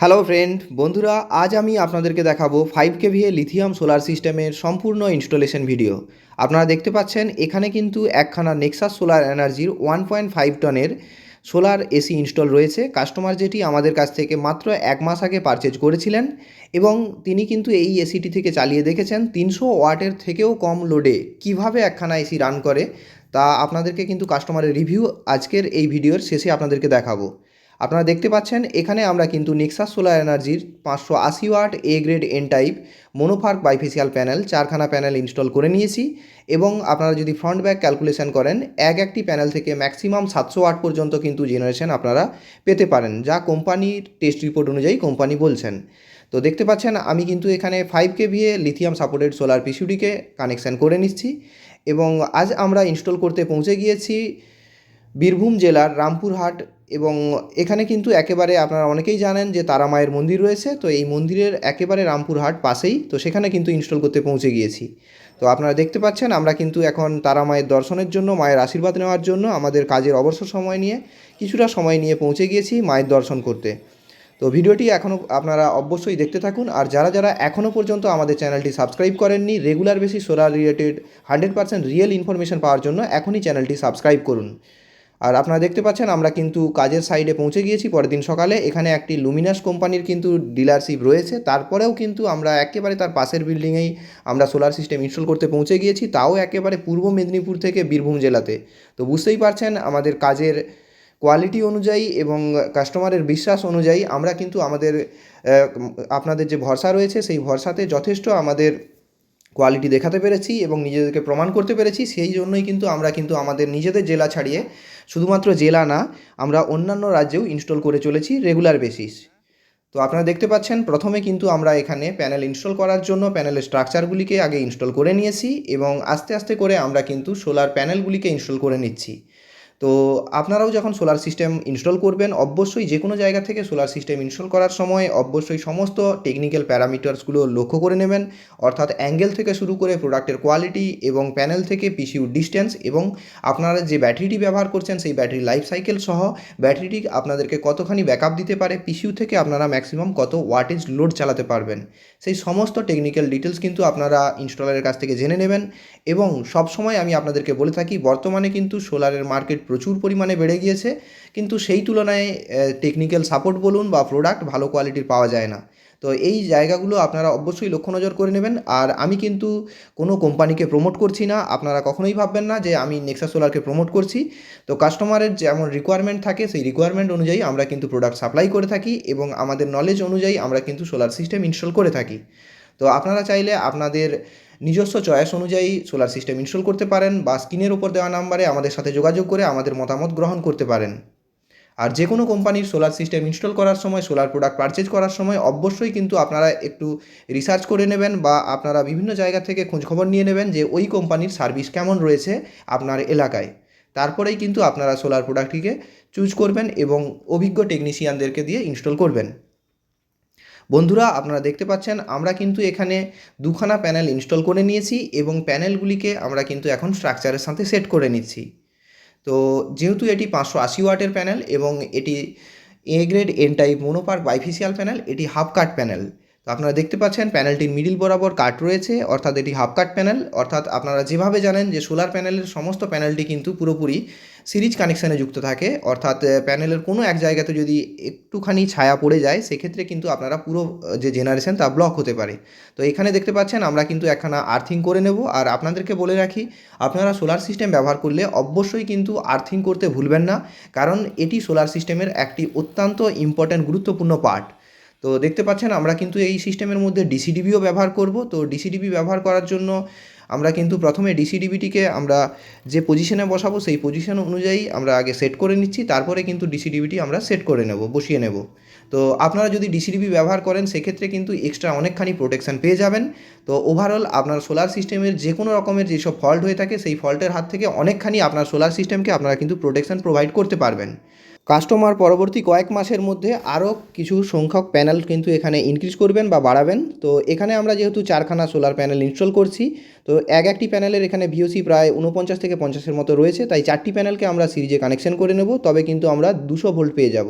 Hello friend, বন্ধুরা, আজ আমি আপনাদেরকে দেখাবো 5 kVA লিথিয়াম সোলার সিস্টেমের সম্পূর্ণ ইনস্টলেশন ভিডিও। আপনারা দেখতে পাচ্ছেন এখানে কিন্তু একখানা নেক্সাস সোলার এনার্জির 1.5 টনের সোলার এসি ইনস্টল রয়েছে। কাস্টমার যেটি আমাদের কাছ থেকে মাত্র 1 মাস আগে পারচেজ করেছিলেন এবং তিনি কিন্তু এই এসিটি থেকে চালিয়ে দেখেছেন 300 ওয়াটের থেকেও কম লোডে কিভাবে একখানা এসি রান করে, তা আপনাদেরকে কিন্তু কাস্টমারের রিভিউ আজকের এই ভিডিওর শেষে আপনাদেরকে দেখাবো। আপনারা দেখতে পাচ্ছেন এখানে আমরা কিন্তু নেক্সাস সোলার এনার্জির 580 watt A grade N type mono PERC bifacial panel 4খানা প্যানেল ইনস্টল করে নিয়েছি এবং আপনারা যদি ফ্রন্ট ব্যাক ক্যালকুলেশন করেন একটি প্যানেল থেকে ম্যাক্সিমাম 700 ওয়াট পর্যন্ত কিন্তু জেনারেশন আপনারা পেতে পারেন, যা কোম্পানির টেস্ট রিপোর্ট অনুযায়ী কোম্পানি বলছেন। তো দেখতে পাচ্ছেন আমি কিন্তু এখানে 5 kVA লিথিয়াম সাপোর্টেড সোলার পিসিউডিকে কানেকশান করে নিচ্ছি এবং আজ আমরা ইনস্টল করতে পৌঁছে গিয়েছি বীরভূম জেলার রামপুরহাট। এবং এখানে কিন্তু একেবারে আপনারা অনেকেই জানেন যে তারা মায়ের মন্দির রয়েছে, তো এই মন্দিরের একেবারে রামপুরহাট পাশেই, তো সেখানে কিন্তু ইনস্টল করতে পৌঁছে গিয়েছি। তো আপনারা দেখতে পাচ্ছেন আমরা কিন্তু এখন তারা মায়ের দর্শনের জন্য, মায়ের আশীর্বাদ নেওয়ার জন্য আমাদের কাজের অবসর সময় নিয়ে কিছুটা সময় নিয়ে পৌঁছে গিয়েছি মায়ের দর্শন করতে। তো ভিডিওটি এখনও আপনারা অবশ্যই দেখতে থাকুন, আর যারা যারা এখনও পর্যন্ত আমাদের চ্যানেলটি সাবস্ক্রাইব করেননি, regular basis solar related 100% real information পাওয়ার জন্য এখনই চ্যানেলটি সাবস্ক্রাইব করুন। আর আপনারা দেখতে পাচ্ছেন আমরা কিন্তু কাজের সাইডে পৌঁছে গিয়েছি পরের দিন সকালে। এখানে একটি লুমিনাস কোম্পানির কিন্তু ডিলারশিপ রয়েছে, তারপরেও কিন্তু আমরা একেবারে তার পাশের বিল্ডিংয়েই আমরা সোলার সিস্টেম ইনস্টল করতে পৌঁছে গিয়েছি, তাও একেবারে পূর্ব মেদিনীপুর থেকে বীরভূম জেলাতে। তো বুঝতেই পারছেন আমাদের কাজের কোয়ালিটি অনুযায়ী এবং কাস্টমারের বিশ্বাস অনুযায়ী আমরা কিন্তু আমাদের আপনাদের যে ভরসা রয়েছে সেই ভরসাতে যথেষ্ট আমাদের কোয়ালিটি দেখাতে পেরেছি এবং নিজেদেরকে প্রমাণ করতে পেরেছি। সেই জন্যই কিন্তু আমরা কিন্তু আমাদের নিজেদের জেলা ছাড়িয়ে শুধুমাত্র জেলা না, আমরা অন্যান্য রাজ্যেও ইনস্টল করে চলেছি রেগুলার বেসিস। তো আপনারা দেখতে পাচ্ছেন প্রথমে কিন্তু আমরা এখানে প্যানেল ইনস্টল করার জন্য প্যানেলের স্ট্রাকচারগুলিকে আগে ইনস্টল করে নিয়েছি এবং আস্তে আস্তে করে আমরা কিন্তু সোলার প্যানেলগুলিকে ইনস্টল করে নিচ্ছি। তো আপনারাও যখন সোলার সিস্টেম ইনস্টল করবেন অবশ্যই যে কোনো জায়গা থেকে সোলার সিস্টেম ইনস্টল করার সময় অবশ্যই সমস্ত টেকনিক্যাল প্যারামিটার্সগুলো লক্ষ্য করে নেবেন, অর্থাৎ অ্যাঙ্গেল থেকে শুরু করে প্রোডাক্টের কোয়ালিটি এবং প্যানেল থেকে পিসিউ ডিস্টেন্স এবং আপনারা যে ব্যাটারিটি ব্যবহার করছেন সেই ব্যাটারি লাইফ সাইকেল সহ ব্যাটারিটি আপনাদেরকে কতখানি ব্যাকআপ দিতে পারে, পিসিউ থেকে আপনারা ম্যাক্সিমাম কত ওয়াটেজ লোড চালাতে পারবেন, সেই সমস্ত টেকনিক্যাল ডিটেলস কিন্তু আপনারা ইনস্টলারের কাছ থেকে জেনে নেবেন। এবং সবসময় আমি আপনাদেরকে বলে থাকি বর্তমানে কিন্তু সোলারের মার্কেট প্রচুর পরিমাণে বেড়ে গিয়েছে, কিন্তু সেই তুলনায় টেকনিক্যাল সাপোর্ট বলুন বা প্রোডাক্ট ভালো কোয়ালিটির পাওয়া যায় না। তো এই জায়গাগুলো আপনারা অবশ্যই লক্ষ্য নজর করে নেবেন। আর আমি কিন্তু কোনো কোম্পানিকে প্রমোট করছি না, আপনারা কখনোই ভাববেন না যে আমি নেক্সাস সোলারকে প্রমোট করছি। তো কাস্টমারের যেমন রিকোয়ারমেন্ট থাকে সেই রিকোয়ারমেন্ট অনুযায়ী আমরা কিন্তু প্রোডাক্ট সাপ্লাই করে থাকি এবং আমাদের নলেজ অনুযায়ী আমরা কিন্তু সোলার সিস্টেম ইনস্টল করে থাকি। তো আপনারা চাইলে আপনাদের নিজস্ব চয়েস অনুযায়ী সোলার সিস্টেম ইনস্টল করতে পারেন বা স্ক্রিনের উপর দেওয়া নাম্বারে আমাদের সাথে যোগাযোগ করে আমাদের মতামত গ্রহণ করতে পারেন। আর যে কোনো কোম্পানির সোলার সিস্টেম ইনস্টল করার সময়, সোলার প্রোডাক্ট পারচেজ করার সময় অবশ্যই কিন্তু আপনারা একটু রিসার্চ করে নেবেন বা আপনারা বিভিন্ন জায়গা থেকে খোঁজখবর নিয়ে নেবেন যে ওই কোম্পানির সার্ভিস কেমন রয়েছে আপনার এলাকায়। তারপরেই কিন্তু আপনারা সোলার প্রোডাক্টটিকে চুজ করবেন এবং অভিজ্ঞ টেকনিশিয়ানদেরকে দিয়ে ইনস্টল করবেন। বন্ধুরা, আপনারা দেখতে পাচ্ছেন আমরা কিন্তু এখানে দুখানা প্যানেল ইনস্টল করে নিয়েছি এবং প্যানেলগুলিকে আমরা কিন্তু এখন স্ট্রাকচারের সাথে সেট করে নিচ্ছি। তো যেহেতু এটি 580 ওয়াটের প্যানেল এবং এটি A grade N type mono PERC bifacial panel, এটি হাফ কাট প্যানেল। তো আপনারা দেখতে পাচ্ছেন প্যানেলটির মিডিল বরাবর কাট রয়েছে, অর্থাৎ এটি হাফ কাট প্যানেল। অর্থাৎ আপনারা যেভাবে জানেন যে সোলার প্যানেলের সমস্ত প্যানেলটি কিন্তু পুরোপুরি সিরিজ কানেকশানে যুক্ত থাকে, অর্থাৎ প্যানেলের কোনো এক জায়গাতে যদি একটুখানি ছায়া পড়ে যায় সেক্ষেত্রে কিন্তু আপনারা পুরো যে জেনারেশন তা ব্লক হতে পারে। তো এখানে দেখতে পাচ্ছেন আমরা কিন্তু একখানা আর্থিং করে নেব। আর আপনাদেরকে বলে রাখি আপনারা সোলার সিস্টেম ব্যবহার করলে অবশ্যই কিন্তু আর্থিং করতে ভুলবেন না, কারণ এটি সোলার সিস্টেমের একটি অত্যন্ত ইম্পর্ট্যান্ট গুরুত্বপূর্ণ পার্ট। তো দেখতে পাচ্ছেন আমরা কিন্তু এই সিস্টেমের মধ্যে ডিসিডিবিও ব্যবহার করব। তো ডিসিডিবি ব্যবহার করার জন্য আমরা কিন্তু প্রথমে ডিসিডিবিটিকে আমরা যে পজিশনে বসাবো সেই পজিশন অনুযায়ী আমরা আগে সেট করে নিচ্ছি, তারপরে কিন্তু ডিসিডিবিটি আমরা সেট করে নেব, বসিয়ে নেব। তো আপনারা যদি ডিসিডিবি ব্যবহার করেন সেক্ষেত্রে কিন্তু এক্সট্রা অনেকখানি প্রোটেকশান পেয়ে যাবেন। তো ওভারঅল আপনার সোলার সিস্টেমের যে কোনো রকমের যেসব ফল্ট হয়ে থাকে সেই ফল্টের হাত থেকে অনেকখানি আপনার সোলার সিস্টেমকে আপনারা কিন্তু প্রোটেকশান প্রোভাইড করতে পারবেন। কাস্টমার পরবর্তী কয়েক মাসের মধ্যে আরও কিছু সংখ্যক প্যানেল কিন্তু এখানে ইনক্রিজ করবেন বা বাড়াবেন। তো এখানে আমরা যেহেতু 4খানা সোলার প্যানেল ইনস্টল করছি, তো একটি প্যানেলের এখানে ভিওসি প্রায় 49 থেকে 50-এর মতো রয়েছে, তাই 4টি প্যানেলকে আমরা সিরিজে কানেকশন করে নেব, তবে কিন্তু আমরা 200 ভোল্ট পেয়ে যাব।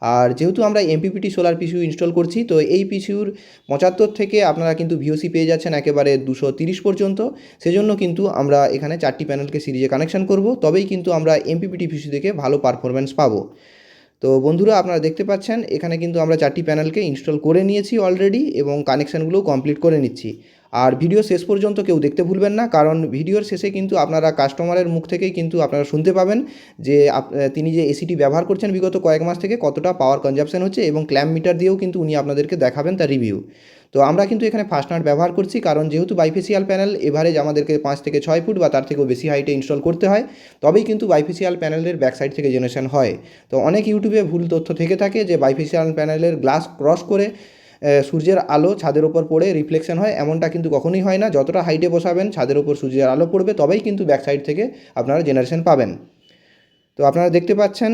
আর যেহেতু আমরা এমপিপিটি সোলার পিসিউ ইনস্টল করছি, তো এই পিসিউর 75 থেকে আপনারা কিন্তু ভিওসি পেয়ে যাচ্ছেন একেবারে 230 পর্যন্ত। সেজন্য কিন্তু আমরা এখানে 4টি প্যানেলকে সিরিজে কানেকশন করব, তবেই কিন্তু আমরা এমপিপিটি পিসিউ থেকে ভালো পারফরম্যান্স পাবো। তো বন্ধুরা, আপনারা দেখতে পাচ্ছেন এখানে কিন্তু আমরা 4টি প্যানেলকে ইনস্টল করে নিয়েছি অলরেডি এবং কানেকশানগুলোও কমপ্লিট করে নিচ্ছি। আর ভিডিও শেষ পর্যন্ত কেউ দেখতে ভুলবেন না, কারণ ভিডিওর শেষে কিন্তু আপনারা কাস্টমারের মুখ থেকেই কিন্তু আপনারা শুনতে পাবেন যে তিনি যে এসিটি ব্যবহার করছেন বিগত কয়েক মাস থেকে কতটা পাওয়ার কনজাম্পশন হচ্ছে, এবং ক্ল্যাম্প মিটার দিয়েও কিন্তু উনি আপনাদেরকে দেখাবেন তার রিভিউ। তো আমরা কিন্তু এখানে ফাস্ট নাট ব্যবহার করছি, কারণ যেহেতু বাইফেসিয়াল প্যানেল এভারেজ আমাদেরকে 5 থেকে 6 ফুট বা তার থেকেও বেশি হাইটে ইনস্টল করতে হয়, তবেই কিন্তু বাইফেসিয়াল প্যানেলের ব্যাক সাইড থেকে জেনারেশন হয়। তো অনেক ইউটিউবে ভুল তথ্য থেকে থাকে যে বাইফেসিয়াল প্যানেলের গ্লাস ক্রস করে সূর্যের আলো ছাদের ওপর পড়ে রিফ্লেকশন হয়, এমনটা কিন্তু কখনোই হয় না। যতটা হাইটে বসাবেন ছাদের ওপর সূর্যের আলো পড়বে, তবেই কিন্তু ব্যাক সাইড থেকে আপনারা জেনারেশন পাবেন। তো আপনারা দেখতে পাচ্ছেন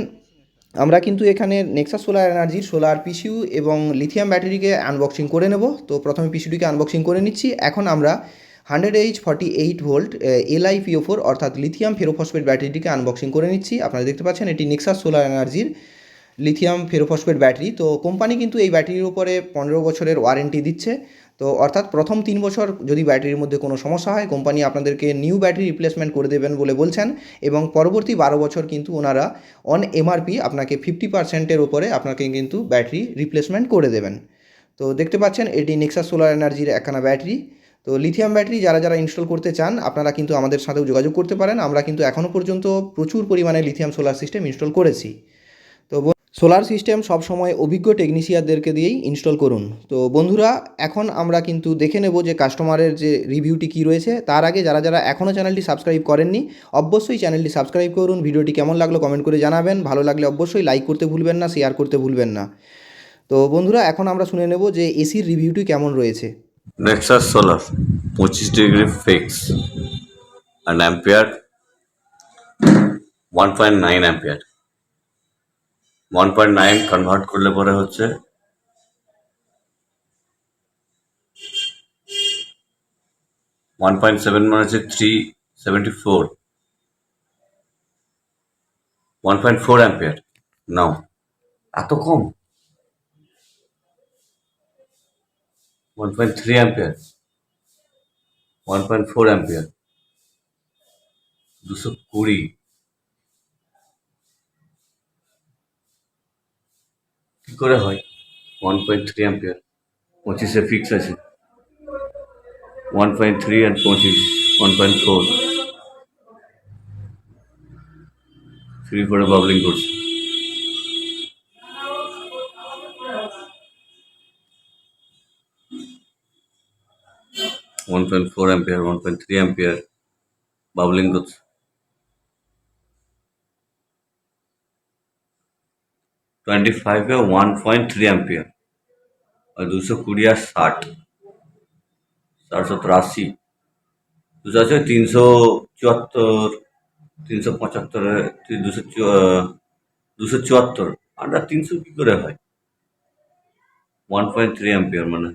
আমরা কিন্তু এখানে নেক্সাস সোলার এনার্জির সোলার পিসিউ এবং লিথিয়াম ব্যাটারিকে আনবক্সিং করে নেব। তো প্রথমে পিসিউটিকে আনবক্সিং করে নিচ্ছি। এখন আমরা 100H 48 ভোল্ট LiPO4 অর্থাৎ লিথিয়াম ফেরোফসফেট ব্যাটারিটিকে আনবক্সিং করে নিচ্ছি। আপনারা দেখতে পাচ্ছেন এটি নেক্সাস সোলার এনার্জির লিথিয়াম ফেরোফসফেট ব্যাটারি। তো কোম্পানি কিন্তু এই ব্যাটারির উপরে 15 বছরের ওয়ারেন্টি দিচ্ছে। তো অর্থাৎ প্রথম 3 বছর যদি ব্যাটারির মধ্যে কোনো সমস্যা হয়, কোম্পানি আপনাদেরকে নিউ ব্যাটারি রিপ্লেসমেন্ট করে দেবেন বলে বলছেন, এবং পরবর্তী 12 বছর কিন্তু ওনারা অন এমআরপি আপনাকে 50%-এর ওপরে আপনাকে কিন্তু ব্যাটারি রিপ্লেসমেন্ট করে দেবেন। তো দেখতে পাচ্ছেন এটি নেক্সাস সোলার এনার্জির একখানা ব্যাটারি। তো লিথিয়াম ব্যাটারি যারা যারা ইনস্টল করতে চান আপনারা কিন্তু আমাদের সাথেও যোগাযোগ করতে পারেন। আমরা কিন্তু এখনও পর্যন্ত প্রচুর পরিমাণে লিথিয়াম সোলার সিস্টেম ইনস্টল করেছি। তো সোলার সিস্টেম সবসময় অভিজ্ঞ টেকনিশিয়ানদেরকে দিয়েই ইনস্টল করুন। তো বন্ধুরা, এখন আমরা কিন্তু দেখে নেব যে কাস্টমারের যে রিভিউটি কী রয়েছে। তার আগে যারা যারা এখনও চ্যানেলটি সাবস্ক্রাইব করেননি, অবশ্যই চ্যানেলটি সাবস্ক্রাইব করুন। ভিডিওটি কেমন লাগলো কমেন্ট করে জানাবেন। ভালো লাগলে অবশ্যই লাইক করতে ভুলবেন না, শেয়ার করতে ভুলবেন না। তো বন্ধুরা, এখন আমরা শুনে নেব যে এসির রিভিউটি কেমন রয়েছে। Nexus solar 25 degree fix and ampere 1.9 ampere 1.9 convert করলে পরে হচ্ছে 1.7 মানে হচ্ছে 374 1.4 ampere নাও এত কম 1.3 ampere 1.4 ampere 220 কি করে হয় 1.3 ampere 25-এ ফিক্স আছে 1.3 and 25 1.4 3 করে বাবলিং করছে 1.4 ampere 1.3 ampere বাবলিং করছে 25-এ 1.3 ampere আর 220 আর 60 780 200 আছে 374 375 274 আন্ডার 300 কি করে হয় 1.3 ampere মানে